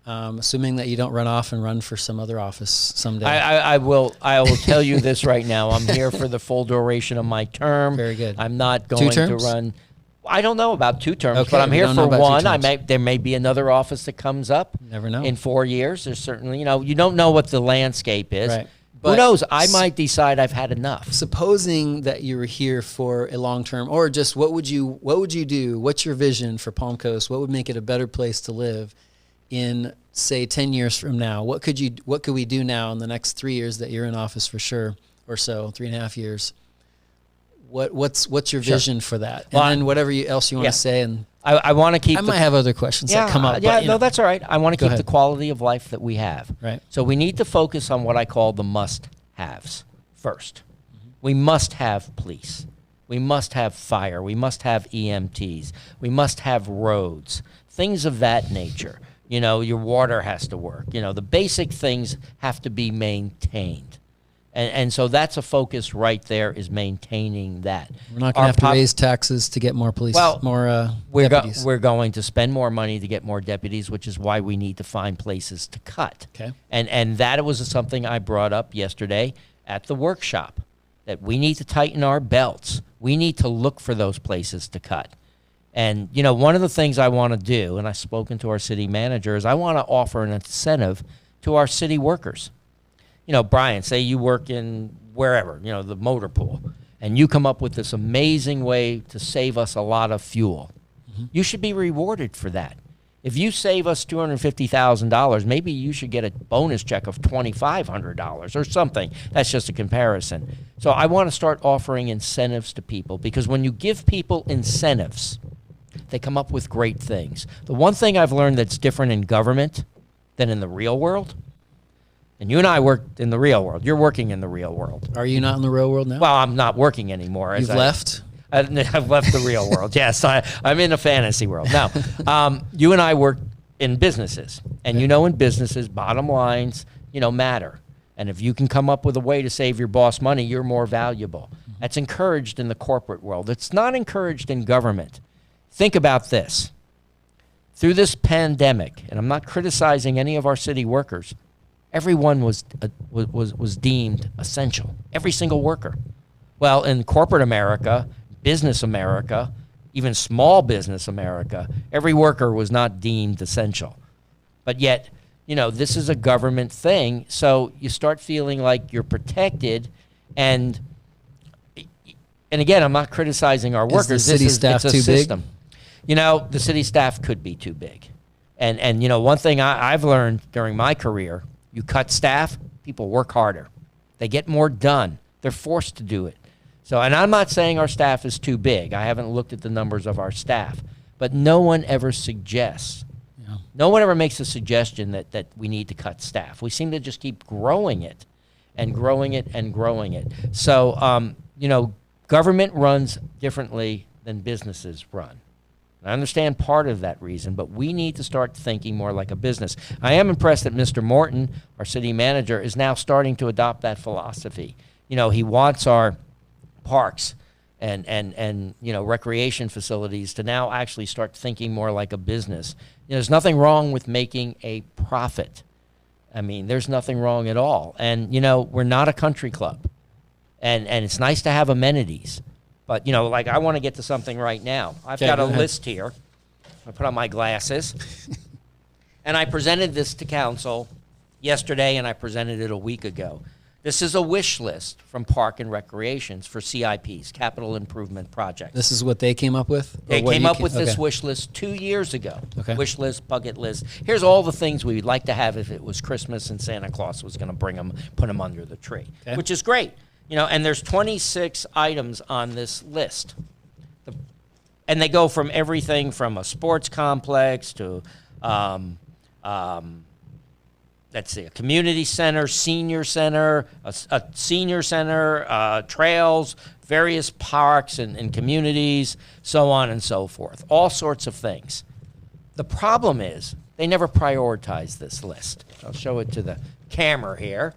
assuming that you don't run off and run for some other office someday.
I will tell you this right now. I'm here for the full duration of my term.
Very good.
I'm not going to run. I don't know about 2 terms,
okay,
but I'm here for one.
There
may be another office that comes up.
Never know.
In 4 years, there's certainly, you know, you don't know what the landscape is.
Right.
Who knows? I might decide I've had enough.
Supposing that you were here for a long term, or just what would you do? What's your vision for Palm Coast? What would make it a better place to live in, say, 10 years from now? What could we do now in the next 3 years that you're in office for sure, or so, 3.5 years? What's your vision for that? And then whatever else you want to say. And
I want to keep.
I might have other questions that come up.
Yeah,
but,
that's all right. I want to keep the quality of life that we have.
Right.
So we need to focus on what I call the must-haves first. Mm-hmm. We must have police. We must have fire. We must have EMTs. We must have roads. Things of that nature. You know, your water has to work. You know, the basic things have to be maintained. And so that's a focus right there, is maintaining that.
We're not going to have to raise taxes to get more police, deputies.
We're going to spend more money to get more deputies, which is why we need to find places to cut.
Okay.
And that was something I brought up yesterday at the workshop, that we need to tighten our belts. We need to look for those places to cut. And, you know, one of the things I want to do, and I've spoken to our city manager, is I want to offer an incentive to our city workers. You know, Brian, say you work in wherever, you know, the motor pool, and you come up with this amazing way to save us a lot of fuel. Mm-hmm. You should be rewarded for that. If you save us $250,000, maybe you should get a bonus check of $2,500 or something. That's just a comparison. So I want to start offering incentives to people, because when you give people incentives, they come up with great things. The one thing I've learned that's different in government than in the real world, and you and I work in the real world. You're working in the real world.
Are you not in the real world now?
Well, I'm not working anymore.
You've left?
I've left the real world. Yes, I'm in a fantasy world. Now, you and I work in businesses. And you know, in businesses, bottom lines, you know, matter. And if you can come up with a way to save your boss money, you're more valuable. That's encouraged in the corporate world. It's not encouraged in government. Think about this. Through this pandemic, and I'm not criticizing any of our city workers, everyone was deemed essential. Every single worker. Well, in corporate America, business America, even small business America, every worker was not deemed essential. But yet, this is a government thing, so you start feeling like you're protected. And again, I'm not criticizing our workers.
Is the city staff
it's a
too
system.
big?
The city staff could be too big. And one thing I've learned during my career, you cut staff, people work harder. They get more done. They're forced to do it. So, and I'm not saying our staff is too big. I haven't looked at the numbers of our staff. But no one ever suggests, no one ever makes a suggestion that we need to cut staff. We seem to just keep growing it and growing it and growing it. So, government runs differently than businesses run. I understand part of that reason, but we need to start thinking more like a business. I am impressed that Mr. Morton, our city manager, is now starting to adopt that philosophy. He wants our parks and recreation facilities to now actually start thinking more like a business. There's nothing wrong with making a profit. I mean, there's nothing wrong at all. And, we're not a country club. And it's nice to have amenities. But, I want to get to something right now. I've got a list here. I put on my glasses. And I presented this to council yesterday, and I presented it a week ago. This is a wish list from Park and Recreations for CIPs, capital improvement projects.
This is what they came up with?
They came up with this wish list 2 years ago. Okay. Wish list, bucket list. Here's all the things we'd like to have if it was Christmas and Santa Claus was going to bring them, put them under the tree, which is great. And there's 26 items on this list. And they go from everything from a sports complex to, let's see, a community center, senior center, a senior center, trails, various parks and communities, so on and so forth. All sorts of things. The problem is they never prioritize this list. I'll show it to the camera here.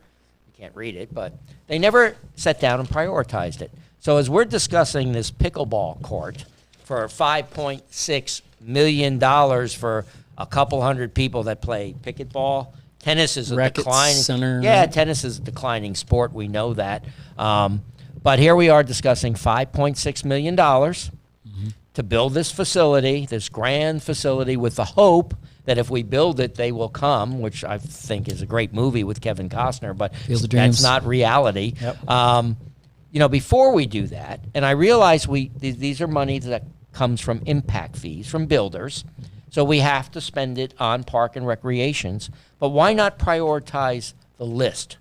Can't read it, but they never sat down and prioritized it. So as we're discussing this pickleball court for $5.6 million for a couple hundred people that play pickleball, tennis is a declining
center.
Yeah, tennis is a declining sport. We know that. But here we are discussing $5.6 million to build this facility, this grand facility, with the hope that if we build it, they will come, which I think is a great movie with Kevin Costner, but that's not reality. Yep. Before we do that, and I realize these are money that comes from impact fees from builders, so we have to spend it on park and recreations, but why not prioritize the list?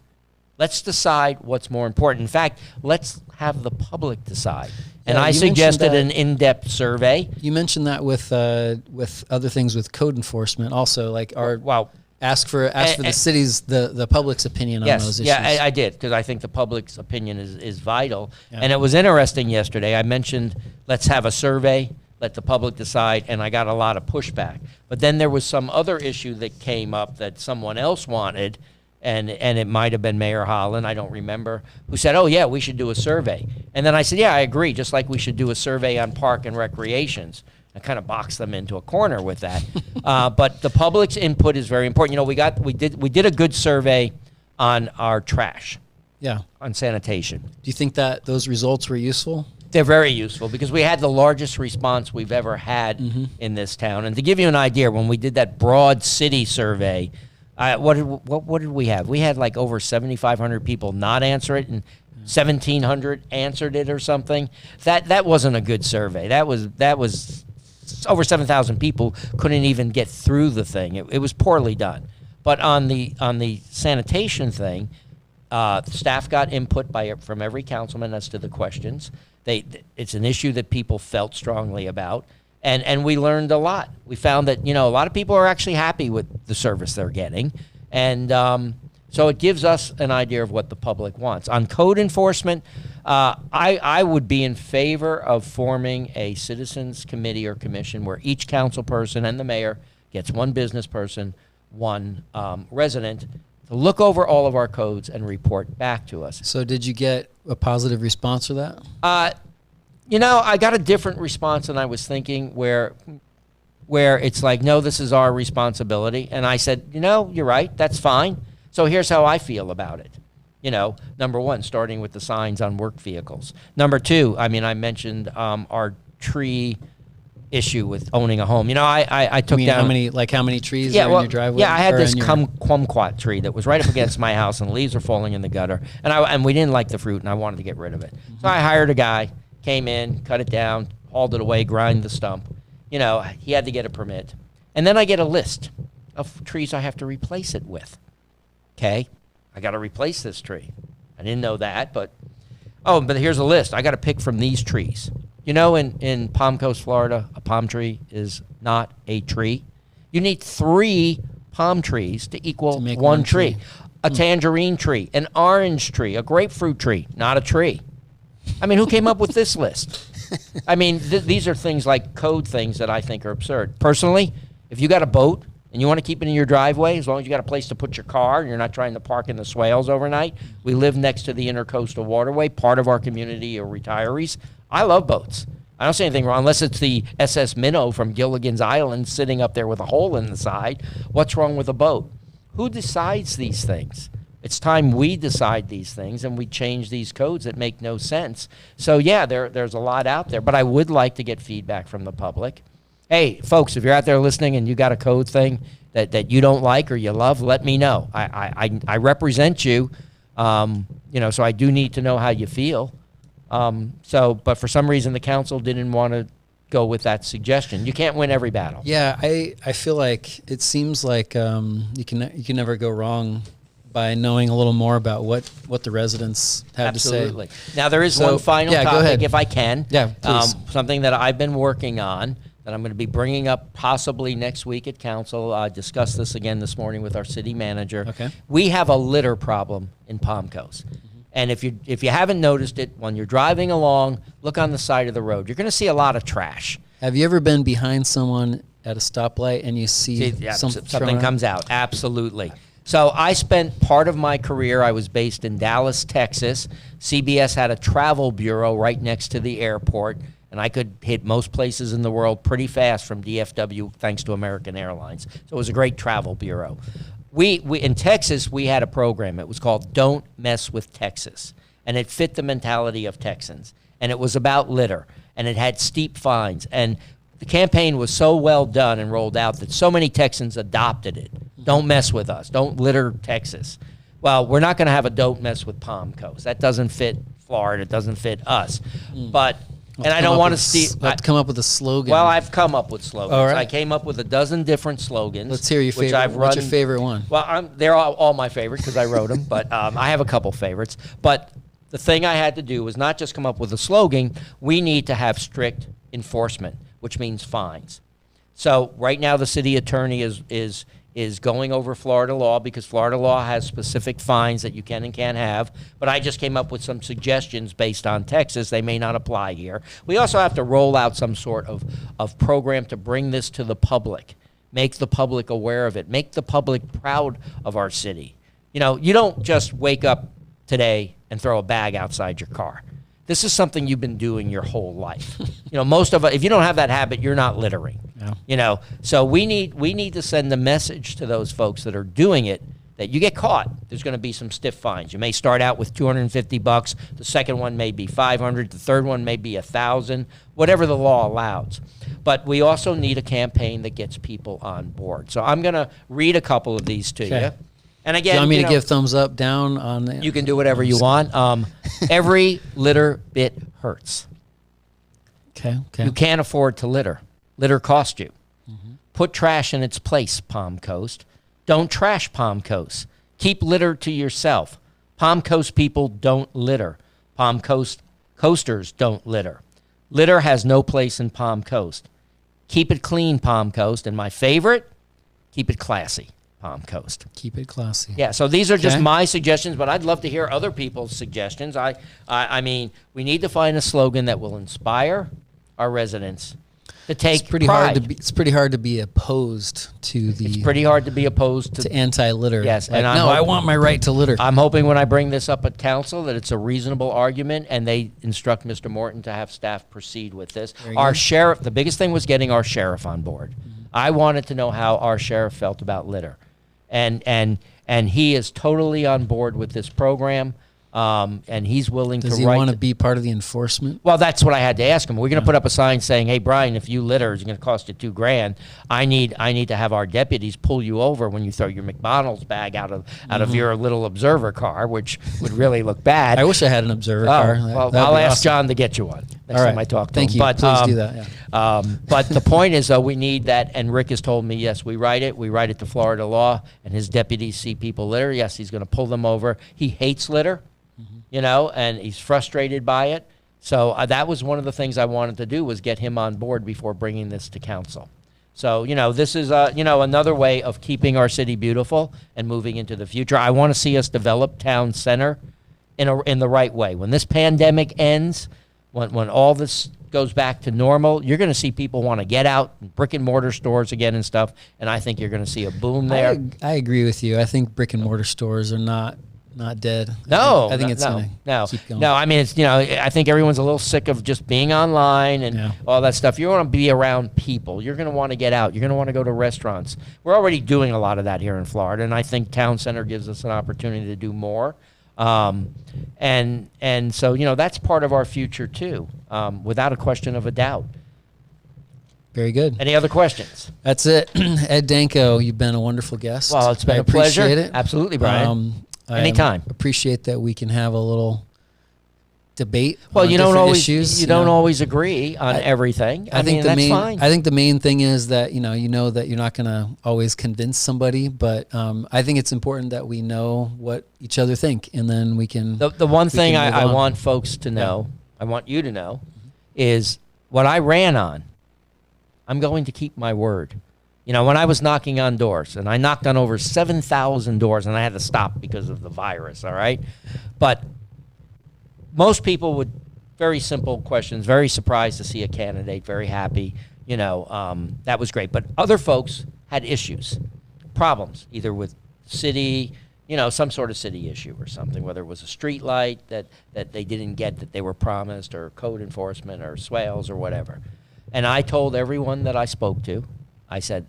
Let's decide what's more important. In fact, let's have the public decide. And I suggested an in-depth survey.
You mentioned that with other things with code enforcement also, like ask for the city's the public's opinion on those issues.
Yeah, I did, because I think the public's opinion is vital. Yeah. And it was interesting yesterday. I mentioned let's have a survey, let the public decide, and I got a lot of pushback. But then there was some other issue that came up that someone else wanted, and it might have been Mayor Holland, I don't remember, who said, oh, yeah, we should do a survey. And then I said, yeah, I agree, just like we should do a survey on park and recreations. I kind of boxed them into a corner with that. But the public's input is very important. We did a good survey on our trash, on sanitation.
Do you think that those results were useful?
They're very useful because we had the largest response we've ever had in this town. And to give you an idea, when we did that broad city survey, what did we have? We had like over 7,500 people not answer it, and 1,700 answered it or something. That wasn't a good survey. That was over 7,000 people couldn't even get through the thing. It was poorly done. But on the sanitation thing, staff got input from every councilman as to the questions. It's an issue that people felt strongly about. And we learned a lot. We found that, a lot of people are actually happy with the service they're getting. And so it gives us an idea of what the public wants. On code enforcement, I would be in favor of forming a citizens committee or commission where each council person and the mayor gets one business person, one resident, to look over all of our codes and report back to us.
So did you get a positive response for that?
I got a different response than I was thinking, where it's like, no, this is our responsibility. And I said, you're right, that's fine. So here's how I feel about it. Number one, starting with the signs on work vehicles. Number two, I mentioned our tree issue with owning a home. I took down
how many trees are in your driveway?
Yeah, I had this kumquat tree that was right up against my house, and the leaves were falling in the gutter, and we didn't like the fruit, and I wanted to get rid of it. So I hired a guy, came in, cut it down, hauled it away, grind the stump. He had to get a permit, and then I get a list of trees I have to replace it with. Okay, I got to replace this tree. I didn't know that, but here's a list. I got to pick from these trees. In Palm Coast, Florida, a palm tree is not a tree. You need 3 palm trees to equal one tree. A tangerine tree, an orange tree, a grapefruit tree, not a tree. Who came up with this list? These are things like code things that I think are absurd. Personally, if you got a boat and you want to keep it in your driveway, as long as you got a place to put your car and you're not trying to park in the swales overnight. We live next to the Intercoastal Waterway. Part of our community are retirees. I love boats. I don't see anything wrong, unless it's the SS Minnow from Gilligan's Island sitting up there with a hole in the side. What's wrong with a boat? Who decides these things? It's time we decide these things and we change these codes that make no sense. So, yeah, there's a lot out there, but I would like to get feedback from the public. Hey, folks, if you're out there listening and you got a code thing that you don't like or you love, let me know. I represent you, so I do need to know how you feel. But for some reason the council didn't want to go with that suggestion. You can't win every battle.
Yeah, I feel like it seems like you can never go wrong by knowing a little more about what the residents have to say.
Absolutely. Now there is one final topic, if I can.
Yeah, please.
Something that I've been working on that I'm going to be bringing up possibly next week at council. I discussed this again this morning with our city manager.
Okay.
We have a litter problem in Palm Coast. And if you haven't noticed it, when you're driving along, look on the side of the road. You're going to see a lot of trash.
Have you ever been behind someone at a stoplight and you see
something comes out? Absolutely. So I spent part of my career, I was based in Dallas, Texas. CBS had a travel bureau right next to the airport, and I could hit most places in the world pretty fast from DFW thanks to American Airlines. So it was a great travel bureau. We in Texas, we had a program. It was called Don't Mess with Texas, and it fit the mentality of Texans. And it was about litter, and it had steep fines. And the campaign was so well done and rolled out that so many Texans adopted it. Don't mess with us. Don't litter Texas. Well, we're not going to have a don't mess with Palm Coast. That doesn't fit Florida. It doesn't fit us. But... And I don't want to see.
Let's come up with a slogan.
Well, I've come up with slogans.
All right.
I came up with a dozen different slogans.
Let's hear your favorite. What's your favorite one?
Well, they're all my favorite because I wrote them, but I have a couple favorites. But the thing I had to do was not just come up with a slogan. We need to have strict enforcement, which means fines. So right now the city attorney is going over Florida law because Florida law has specific fines that you can and can't have. But I just came up with some suggestions based on Texas. They may not apply here. We also have to roll out some sort of program to bring this to the public, make the public aware of it, make the public proud of our city. You don't just wake up today and throw a bag outside your car. This is something you've been doing your whole life. Most of us, if you don't have that habit, you're not littering. Yeah. So we need to send a message to those folks that are doing it that you get caught, there's going to be some stiff fines. You may start out with $250. The second one may be $500. The third one may be $1,000. Whatever the law allows. But we also need a campaign that gets people on board. So I'm going to read a couple of these to you. And again,
do you want me to give thumbs up, down on the...
You can do whatever you want. Every litter bit hurts.
Okay.
You can't afford to litter. Litter costs you. Mm-hmm. Put trash in its place, Palm Coast. Don't trash Palm Coast. Keep litter to yourself. Palm Coast people don't litter. Palm Coast coasters don't litter. Litter has no place in Palm Coast. Keep it clean, Palm Coast. And my favorite, keep it classy. Palm Coast.
Keep it classy.
Yeah, so these are just my suggestions, but I'd love to hear other people's suggestions. I mean, we need to find a slogan that will inspire our residents to take pride.
It's pretty hard to be opposed to the...
It's pretty hard to be opposed to
anti-litter.
Yes.
Like, I want my right to litter.
I'm hoping when I bring this up at council that it's a reasonable argument and they instruct Mr. Morton to have staff proceed with this. Our sheriff, the biggest thing was getting our sheriff on board. Mm-hmm. I wanted to know how our sheriff felt about litter. and he is totally on board with this program. And he's willing to write.
Does he want to be part of the enforcement?
Well, that's what I had to ask him. We're going to put up a sign saying, "Hey, Brian, if you litter, it's going to cost you $2,000. I need to have our deputies pull you over when you throw your McDonald's bag out of your little Observer car, which would really look bad."
I wish I had an Observer car.
Well, I'll ask John to get you one next time I talk to him.
Thank you.
But,
please do that. Yeah.
But the point is, though, we need that. And Rick has told me, yes, we write it. We write it to Florida law, and his deputies see people litter. Yes, he's going to pull them over. He hates litter. And he's frustrated by it. So that was one of the things I wanted to do, was get him on board before bringing this to council. So, this is, another way of keeping our city beautiful and moving into the future. I want to see us develop town center in the right way. When this pandemic ends, when all this goes back to normal, you're going to see people want to get out in brick and mortar stores again and stuff. And I think you're going to see a boom there.
I agree with you. I think brick and mortar stores are not dead.
No,
I think it's going to keep going.
No, I mean, it's, I think everyone's a little sick of just being online and all that stuff. You want to be around people. You're going to want to get out. You're going to want to go to restaurants. We're already doing a lot of that here in Florida, and I think Town Center gives us an opportunity to do more. And so, that's part of our future too, without a question of a doubt.
Very good.
Any other questions?
That's it. Ed Danko, you've been a wonderful guest.
Well, it's been a pleasure.
It.
Absolutely, Brian. Anytime.
I appreciate that we can have a little debate.
Well,
on
you don't always
issues,
you don't always agree on everything. I think that's fine.
I think the main thing is that you know that you're not going to always convince somebody, but I think it's important that we know what each other think, and then we can.
The one thing I want folks to know, I want you to know, is what I ran on. I'm going to keep my word. When I was knocking on doors, and I knocked on over 7,000 doors, and I had to stop because of the virus, all right? But most people would, very simple questions, very surprised to see a candidate, very happy, that was great. But other folks had issues, problems, either with city, some sort of city issue or something, whether it was a street light that they didn't get that they were promised, or code enforcement, or swales, or whatever. And I told everyone that I spoke to, I said,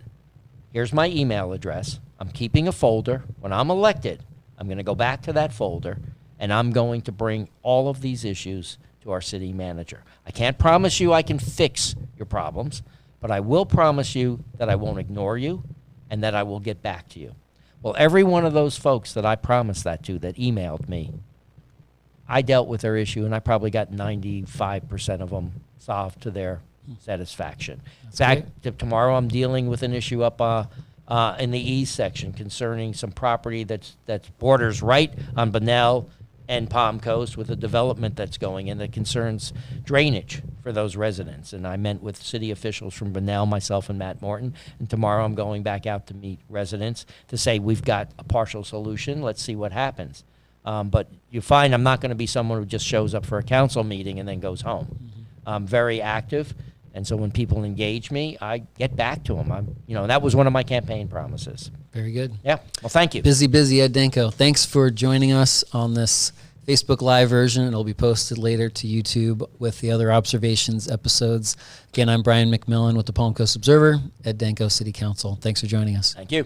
here's my email address. I'm keeping a folder. When I'm elected, I'm going to go back to that folder, and I'm going to bring all of these issues to our city manager. I can't promise you I can fix your problems, but I will promise you that I won't ignore you and that I will get back to you. Well, every one of those folks that I promised that to, that emailed me, I dealt with their issue, and I probably got 95% of them solved to their satisfaction. In fact, tomorrow I'm dealing with an issue up in the east section concerning some property that's borders right on Bunnell and Palm Coast, with a development that's going in that concerns drainage for those residents. And I met with city officials from Bunnell, myself and Matt Morton, and tomorrow I'm going back out to meet residents to say we've got a partial solution. Let's see what happens. But you find I'm not going to be someone who just shows up for a council meeting and then goes home. I'm very active. And so when people engage me, I get back to them. That was one of my campaign promises.
Very good.
Yeah. Well, thank you.
Busy Ed Danko. Thanks for joining us on this Facebook Live version. It'll be posted later to YouTube with the other observations episodes. Again, I'm Brian McMillan with the Palm Coast Observer, Ed Danko City Council. Thanks for joining us.
Thank you.